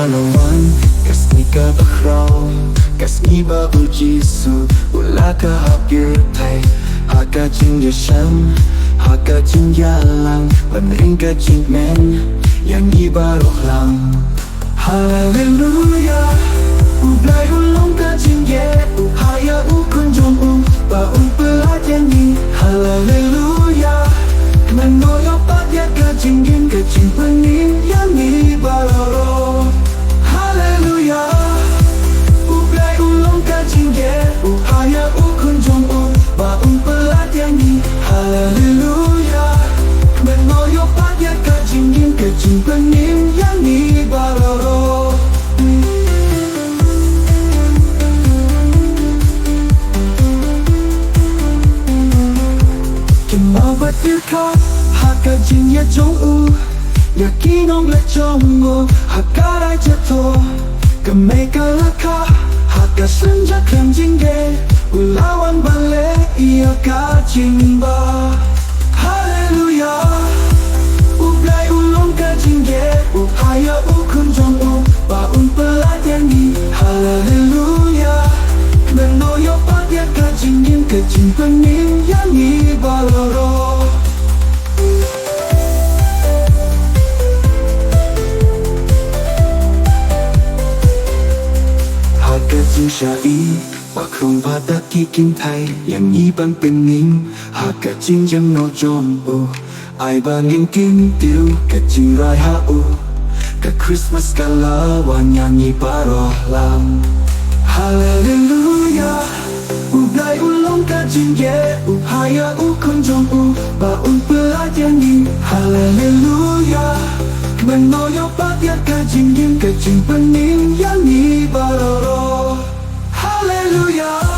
101 Kasnika bakhrau Kasniba ujisu Ulaka habirtai Haka jingya sham Haka jingya lang Penringka jingmen Yang ibaruh lang Hallelujah Ublay ulong ka jingye Uhaya ukunjong Baun pelatihan ni Hallelujah Menoyo padia ka jinggin Ka jing pening Yang ibaruh Hallelujah Ublay ulong ka jingye Uhaya ukunjong Baun pelatihan ni Hallelujah Menoyo padia ka jinggin Ka jing pening Yang ibaruh Batilka haka jin ya jong u ya kinong le jong u haka rai jato kemeka laka haka senja keng jingge ulawan bale ia ka jingba haleluya ublai ulong ka jingge uhaya ukun jong u baun pelatihan ni haleluya menoyo padia ka jingin ke jing pening yang ibaloro Syai Wakong pada kiking thai Yang ibang pening Haka jing jang no jom u Ai bangin king tiu Ka jing rai ha u Ka Christmas kala Wanyanyi paroh lam Hallelujah Ublay ulong ka jing ye Uhaya ukon jom u Baun pelatihan ni Hallelujah Menoyo padia ka jing yin Ka jing pening Yang ibaroro Hallelujah